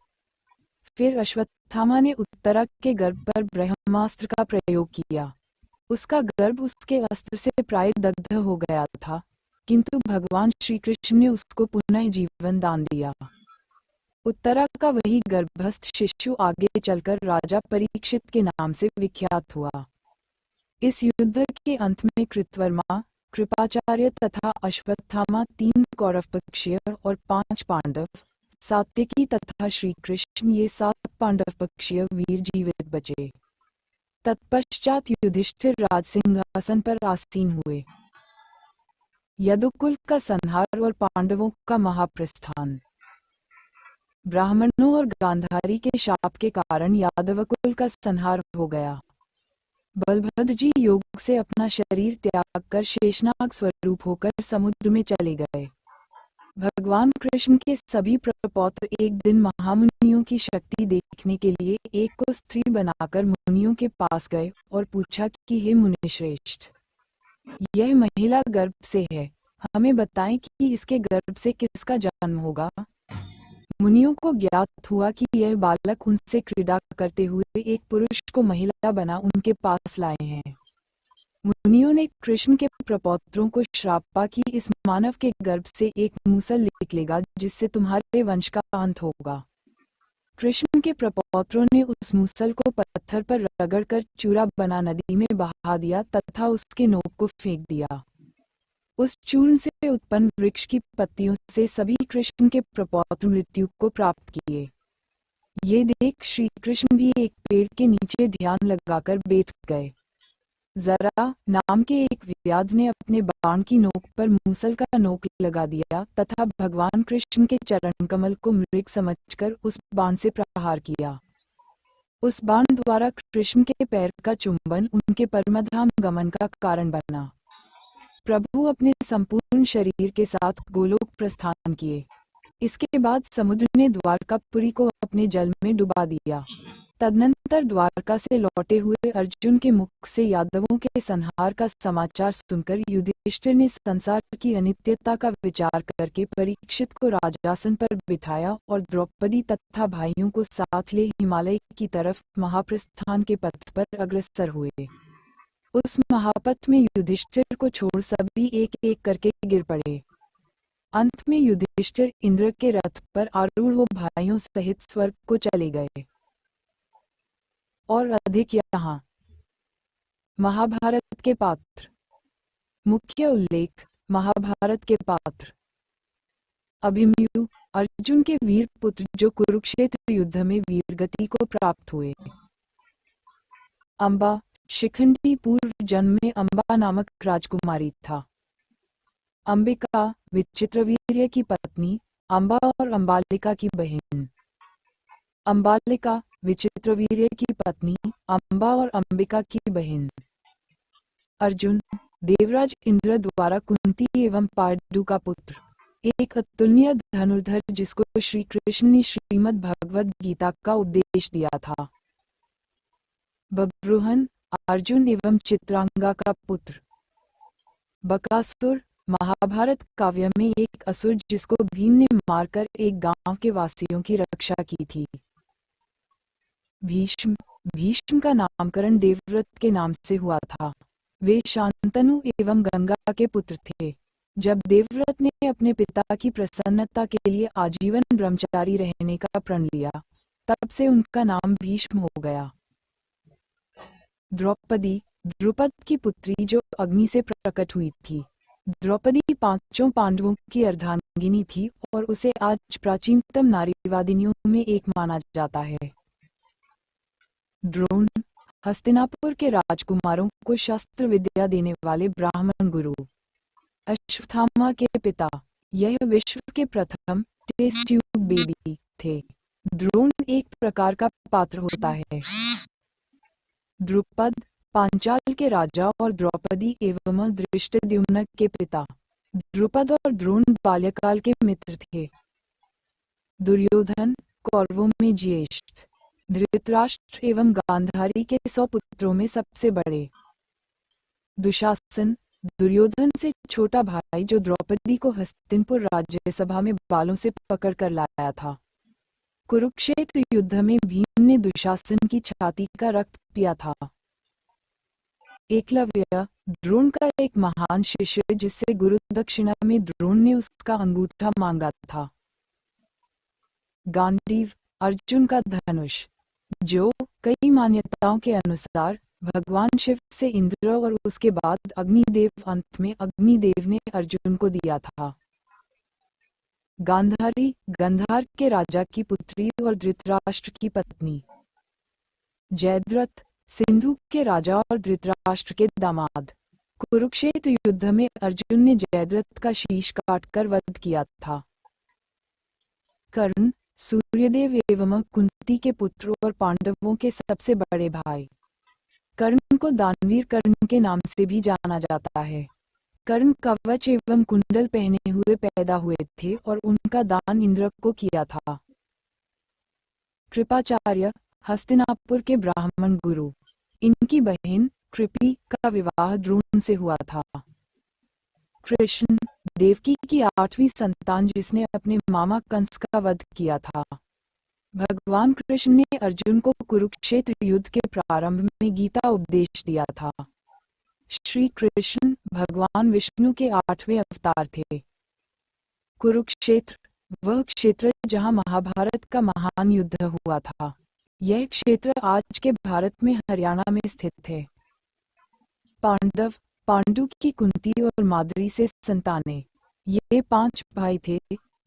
फिर अश्वत्थामा ने उत्तरा के गर्भ पर ब्रह्मास्त्र का प्रयोग किया। उसका गर्भ उसके अस्त्र से प्राय दग्ध हो गया था, किंतु भगवान श्री कृष्ण ने उसको पुनः जीवन दान दिया। उत्तरा का वही गर्भस्थ शिशु आगे चलकर राजा परीक्षित के नाम से विख्यात हुआ। इस युद्ध के अंत में कृतवर्मा, कृपाचार्य तथा अश्वत्थामा 3 कौरव पक्षीय और 5 पांडव, सात्यकी तथा श्री कृष्ण ये 7 पांडव पक्षीय वीर जीवित बचे। तत्पश्चात युधिष्ठिर राजसिंहासन पर आसीन हुए। यदुकुल का संहार और पांडवों का महाप्रस्थान। ब्राह्मणों और गांधारी के शाप के कारण यादवकुल का संहार हो गया। बलभद्र जी योग से अपना शरीर त्याग कर शेषनाग स्वरूप होकर समुद्र में चले गए। भगवान कृष्ण के सभी प्रपौत्र एक दिन महामुनियों की शक्ति देखने के लिए एक को स्त्री बनाकर मुनियों के पास गए और पूछा कि हे मुनिश्रेष्ठ, यह महिला गर्भ से है, हमें बताएं कि इसके गर्भ से किसका जन्म होगा। मुनियों को ज्ञात हुआ कि यह बालक उनसे क्रीड़ा करते हुए एक पुरुष को महिला बना उनके पास लाए हैं। मुनियों ने कृष्ण के प्रपौत्रों को श्राप पा कि इस मानव के गर्भ से एक मूसल निकलेगा जिससे तुम्हारे वंश का अंत होगा। कृष्ण के प्रपौत्रों ने उस मूसल को पत्थर पत्थर पर रगड़कर चूरा बना नदी में बहा दिया तथा उसके नोक को फेंक दिया। उस चूर्ण से उत्पन्न वृक्ष की पत्तियों से सभी कृष्ण के प्रपौत्र मृत्यु को प्राप्त किए। ये देख श्री कृष्ण भी एक पेड़ के नीचे ध्यान लगाकर बैठ गए। जरा नाम के एक व्याध ने अपने बाण की नोक पर मूसल का नोक लगा दिया तथा भगवान कृष्ण के चरण कमल को मृग समझकर उस बाण से प्रहार किया। उस बाण द्वारा कृष्ण के पैर का चुंबन उनके परमधाम गमन का कारण बना। प्रभु अपने संपूर्ण शरीर के साथ गोलोक प्रस्थान किए। इसके बाद समुद्र ने द्वारकापुरी को अपने जल में डुबा दिया। तदनंतर द्वारका से लौटे हुए अर्जुन के मुख से यादवों के संहार का समाचार सुनकर युधिष्ठिर ने संसार की अनित्यता का विचार करके परीक्षित को राजासन पर बिठाया और द्रौपदी तथा भाइयों को साथ ले हिमालय की तरफ महाप्रस्थान के पथ पर अग्रसर हुए। उस महापथ में युधिष्ठिर को छोड़ सभी एक एक करके गिर पड़े। अंत में युधिष्ठिर इंद्र के रथ पर आरूढ़ हो भाइयों सहित स्वर्ग को चले गए। और अधिक यहाँ महाभारत के पात्र। मुख्य उल्लेख महाभारत के पात्र। अभिमन्यु अर्जुन के वीर पुत्र जो कुरुक्षेत्र युद्ध में वीरगति को प्राप्त हुए। अंबा शिखंडी पूर्व जन्म में अंबा नामक राजकुमारी था। अंबिका विचित्रवीर्य की पत्नी, अंबा और अंबालिका की बहन। अंबालिका विचित्रवीर्य की पत्नी, अंबा और अंबिका की बहन। अर्जुन देवराज इंद्र द्वारा कुंती एवं पांडु का पुत्र, एक अतुलनीय धनुर्धर जिसको श्री कृष्ण ने श्रीमद् भगवद गीता का उपदेश दिया था। बब्रुहन अर्जुन एवं चित्रांगा का पुत्र। बकासुर महाभारत काव्य में एक असुर जिसको भीम ने मारकर एक गांव के वासियों की रक्षा की थी। भीष्म भीष्म का नामकरण देवव्रत के नाम से हुआ था। वे शांतनु एवं गंगा के पुत्र थे। जब देवव्रत ने अपने पिता की प्रसन्नता के लिए आजीवन ब्रह्मचारी रहने का प्रण लिया, तब से उनका नाम भीष्म हो गया। द्रौपदी द्रुपद की पुत्री जो अग्नि से प्रकट हुई थी। द्रौपदी पांचों पांडवों की अर्धांगिनी थी और उसे आज प्राचीनतम नारीवादिनियों में एक माना जाता है। द्रोण हस्तिनापुर के राजकुमारों को शस्त्र विद्या देने वाले ब्राह्मण गुरु। अश्वत्थामा के पिता, यह विश्व के प्रथम टेस्ट ट्यूब बेबी थे। द्रोण एक प्रकार का पात्र होता है। द्रुपद पांचाल के राजा और द्रौपदी एवं धृष्टद्युम्न के पिता। द्रुपद और द्रोण बाल्यकाल के मित्र थे। दुर्योधन कौरवों में ज्येष्ठ। धृतराष्ट्र एवं गांधारी के 100 पुत्रों में सबसे बड़े। दुशासन दुर्योधन से छोटा भाई जो द्रौपदी को हस्तिनपुर राज्यसभा में बालों से पकड़ कर लाया था। कुरुक्षेत्र युद्ध में भीम ने दुशासन की छाती का रक्त पिया था। एकलव्य द्रोण का एक महान शिष्य जिससे गुरु दक्षिणा में द्रोण ने उसका अंगूठा मांगा था। गांडीव अर्जुन का धनुष, जो कई मान्यताओं के अनुसार भगवान शिव से इंद्र और उसके बाद अग्निदेव, अंत में अग्निदेव ने अर्जुन को दिया था। गांधारी गंधार के राजा की पुत्री और धृतराष्ट्र की पत्नी। जयद्रथ सिंधु के राजा और धृतराष्ट्र के दामाद। कुरुक्षेत्र युद्ध में अर्जुन ने जयद्रथ का शीश काटकर वध किया था। कर्ण सूर्यदेव एवं कुंती के पुत्र और पांडवों के सबसे बड़े भाई। कर्ण को दानवीर कर्ण के नाम से भी जाना जाता है। कर्ण कवच एवं कुंडल पहने हुए पैदा हुए थे और उनका दान इंद्र को किया था। कृपाचार्य हस्तिनापुर के ब्राह्मण गुरु। इनकी बहन कृपि का विवाह द्रोण से हुआ था। कृष्ण देवकी की 8वीं संतान जिसने अपने मामा कंस का वध किया था। भगवान कृष्ण ने अर्जुन को कुरुक्षेत्र युद्ध के प्रारंभ में गीता उपदेश दिया था। श्री कृष्ण भगवान विष्णु के 8वें अवतार थे। कुरुक्षेत्र वह क्षेत्र जहां महाभारत का महान युद्ध हुआ था। यह क्षेत्र आज के भारत में हरियाणा में स्थित है। पांडु की कुंती और माद्री से संतानें। ये 5 भाई थे: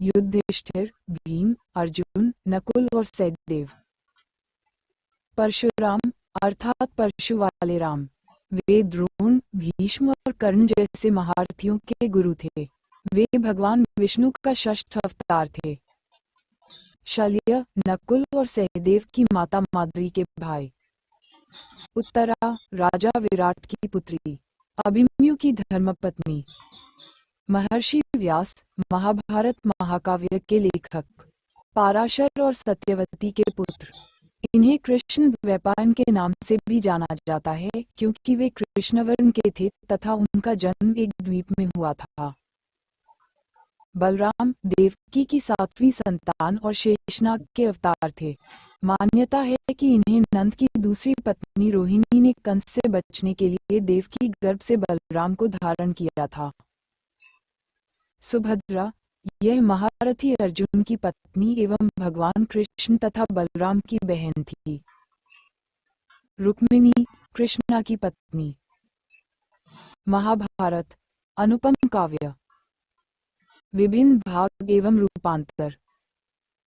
युधिष्ठिर, भीम, अर्जुन, नकुल और सहदेव। परशुराम अर्थात परशु वाले राम, वे द्रोण, भीष्म और कर्ण जैसे महारथियों के गुरु थे। वे भगवान विष्णु का षष्ठ अवतार थे। शल्य नकुल और सहदेव की माता माद्री के भाई। उत्तरा राजा विराट की पुत्री, अभिमन्यु की धर्मपत्नी। महर्षि व्यास महाभारत महाकाव्य के लेखक, पाराशर और सत्यवती के पुत्र। इन्हें कृष्ण द्वैपायन के नाम से भी जाना जाता है क्योंकि वे कृष्णवर्ण के थे तथा उनका जन्म एक द्वीप में हुआ था। बलराम देवकी की 7वीं संतान और शेषनाग के अवतार थे। मान्यता है कि इन्हें नंद की दूसरी पत्नी रोहिणी ने कंस से बचने के लिए देवकी गर्भ से बलराम को धारण किया था। सुभद्रा यह महारथी अर्जुन की पत्नी एवं भगवान कृष्ण तथा बलराम की बहन थी। रुक्मिणी कृष्णा की पत्नी। महाभारत अनुपम काव्य। विभिन्न भाग एवं रूपांतर।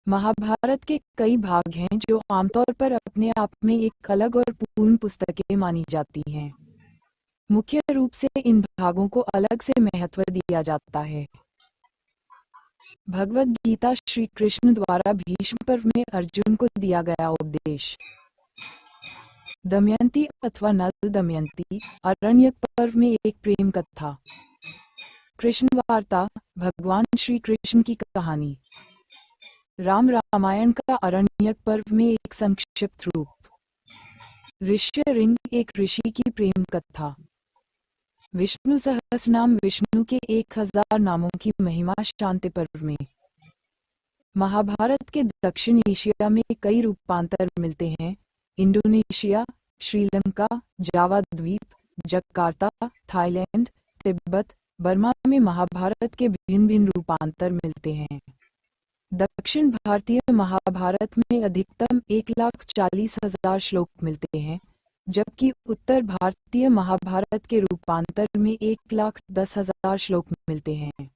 महाभारत के कई भाग हैं जो आमतौर पर अपने आप में एक अलग और पूर्ण पुस्तकें मानी जाती हैं। मुख्य रूप से इन भागों को अलग से महत्व दिया जाता है। भगवद गीता श्री कृष्ण द्वारा भीष्म पर्व में अर्जुन को दिया गया उपदेश। दमयंती अथवा नल दमयंती अरण्यक पर्व में एक प्रेम कथा। कृष्ण वार्ता भगवान श्री कृष्ण की कहानी। राम रामायण का अरण्यक पर्व में एक संक्षिप्त रूप। ऋष्य ऋंग एक ऋषि की प्रेम कथा। विष्णु सहस्रनाम विष्णु के 1000 नामों की महिमा शांति पर्व में। महाभारत के दक्षिण एशिया में कई रूपांतर मिलते हैं। इंडोनेशिया, श्रीलंका, जावा द्वीप, जकार्ता, थाईलैंड, तिब्बत, बर्मा में महाभारत के भिन्न भिन्न रूपांतर मिलते हैं। दक्षिण भारतीय महाभारत में अधिकतम 1,40,000 श्लोक मिलते हैं, जबकि उत्तर भारतीय महाभारत के रूपांतर में 1,10,000 श्लोक मिलते हैं।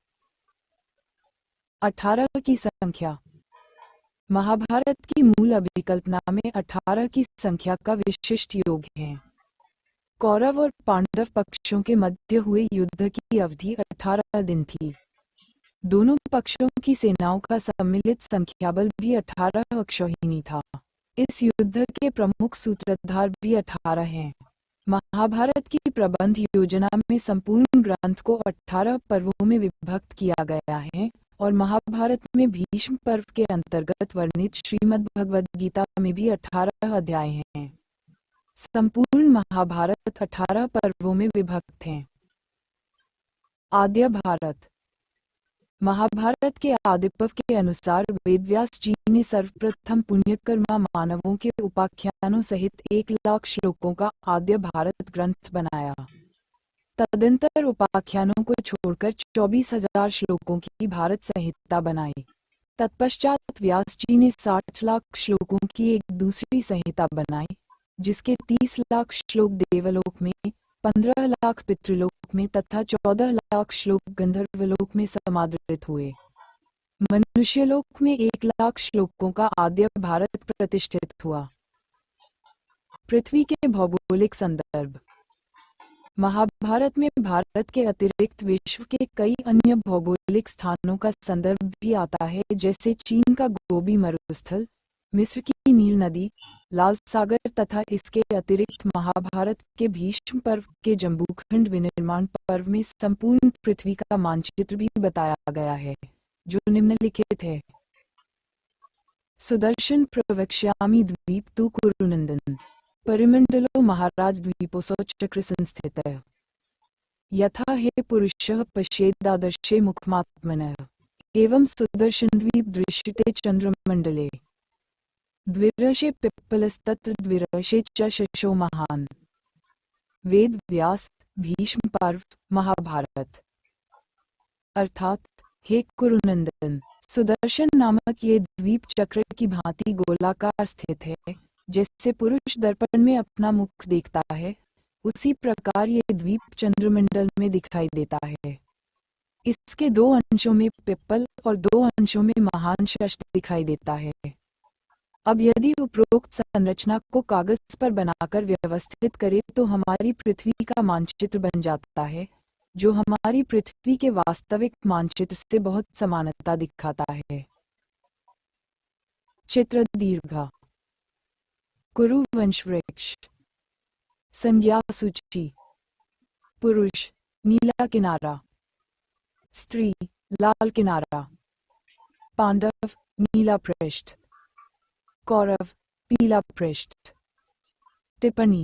18 की संख्या। महाभारत की मूल अभिकल्पना में 18 की संख्या का विशिष्ट योग है। कौरव और पांडव पक्षों के मध्य हुए युद्ध की अवधि 18 दिन थी। दोनों पक्षों की सेनाओं का सम्मिलित संख्याबल भी 18 अक्षौहिणी था। इस युद्ध के प्रमुख सूत्रधार भी 18 हैं। महाभारत की प्रबंध योजना में संपूर्ण ग्रंथ को 18 पर्वों में विभक्त किया गया है और महाभारत में भीष्म पर्व के अंतर्गत वर्णित श्रीमद् भगवद गीता में भी 18 अध्याय हैं। संपूर्ण महाभारत 18 पर्वों में विभक्त है। आद्य भारत। महाभारत के आदिपर्व के अनुसार वेदव्यास जी ने सर्वप्रथम पुण्यकर्मा मानवों के उपाख्यानों सहित 1,00,000 श्लोकों का आद्य भारत ग्रंथ बनाया। तदंतर उपाख्यानों को छोड़कर 24,000 श्लोकों की भारत संहिता बनाई। तत्पश्चात व्यास जी ने 60 लाख श्लोकों की एक दूसरी संहिता बनाई, जिसके 30 लाख श्लोक देवलोक में, 15 लाख पितृलोक में तथा 14 लाख श्लोक गंधर्वलोक में समादृत हुए। मनुष्यलोक में 1,00,000 श्लोकों का आद्य भारत प्रतिष्ठित हुआ। पृथ्वी के भौगोलिक संदर्भ। महाभारत में भारत के अतिरिक्त विश्व के कई अन्य भौगोलिक स्थानों का संदर्भ भी आता है, जैसे चीन का गोबी मरुस्थल, मिस्र की नील नदी, लाल सागर तथा इसके अतिरिक्त महाभारत के भीष्म पर्व के जम्बूखंड विनिर्माण पर्व में संपूर्ण पृथ्वी का मानचित्र भी बताया गया है, जो निम्नलिखित है। सुदर्शन प्रवक्ष्यामि द्वीप तु कुरुनंदन परिमंडलो महाराज द्वीपोऽसौ चक्र संस्थितः यथा हे पुरुषः पश्येदादर्शे मुखमात्मनः एवं सुदर्शन द्वीप दृश्यते चंद्रमंडले द्विरशे पिप्पलस्तत्र द्विरशे च शशो महान। वेद व्यास भीष्म पर्व महाभारत। अर्थात हे कुरुनंदन, सुदर्शन नामक ये द्वीप चक्र की भांति गोलाकार स्थित है, जैसे पुरुष दर्पण में अपना मुख देखता है, उसी प्रकार ये द्वीप चंद्रमंडल में दिखाई देता है। इसके 2 अंशों में पिप्पल और 2 अंशों में महान शस्त्र दिखाई देता है। अब यदि उपरोक्त संरचना को कागज पर बनाकर व्यवस्थित करें तो हमारी पृथ्वी का मानचित्र बन जाता है, जो हमारी पृथ्वी के वास्तविक मानचित्र से बहुत समानता दिखाता है। चित्र दीर्घा। कुरु वंश वृक्ष। संज्ञा सूची। पुरुष नीला किनारा, स्त्री लाल किनारा, पांडव नीला पृष्ठ, कौरव पीला पृष्ठ। टिप्पणी।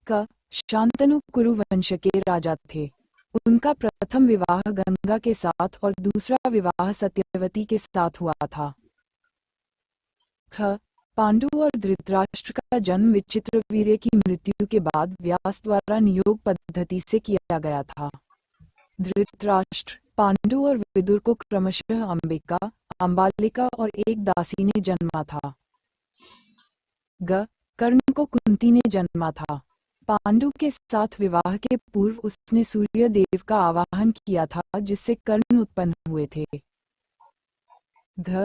क शांतनु कुरु वंश के राजा थे। उनका प्रथम विवाह गंगा के साथ और दूसरा विवाह सत्यवती के साथ हुआ था। ख पांडु और धृतराष्ट्र का जन्म विचित्रवीर्य की मृत्यु के बाद व्यास द्वारा नियोग पद्धति से किया गया था। धृतराष्ट्र, पांडु और विदुर को क्रमशः अंबिका, अंबालिका और एक दासी ने जन्मा था। ग कर्ण को कुंती ने जन्मा था। पांडु के साथ विवाह के पूर्व उसने सूर्य देव का आवाहन किया था, जिससे कर्ण उत्पन्न हुए थे। घ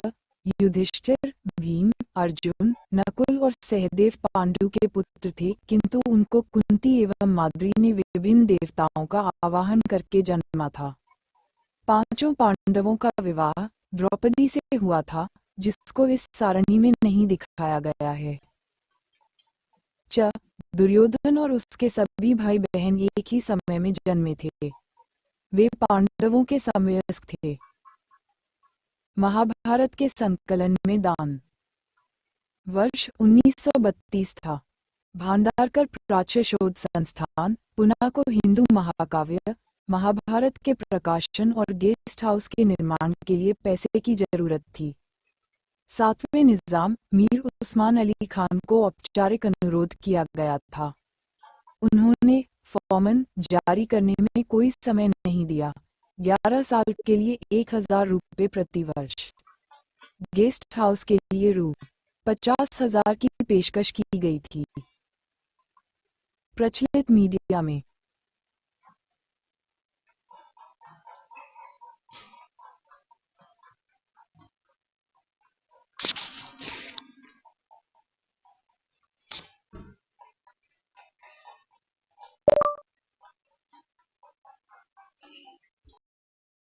युधिष्ठिर, भीम, अर्जुन, नकुल और सहदेव पांडु के पुत्र थे, किंतु उनको कुंती एवं माद्री ने विभिन्न देवताओं का आवाहन करके जन्मा था। 5 पांडवों का विवाह द्रौपदी से हुआ था, जिसको इस सारणी में नहीं दिखाया गया है। च दुर्योधन और उसके सभी भाई बहन एक ही समय में जन्मे थे। वे पांडवों के समवयस्क थे। महाभारत के संकलन में दान। वर्ष 1932 था। भांडारकर प्राच्य शोध संस्थान, पुणे को हिंदू महाकाव्य महाभारत के प्रकाशन और गेस्ट हाउस के निर्माण के लिए पैसे की जरूरत थी। 7वें निजाम मीर उस्मान अली खान को औपचारिक अनुरोध किया गया था। उन्होंने फॉर्मन जारी करने में कोई समय नहीं दिया। 11 साल के लिए 1000 रुपये प्रति वर्ष। गेस्ट हाउस के लिए रु. 50,000 की पेशकश की गई थी। प्रचलित मीडिया में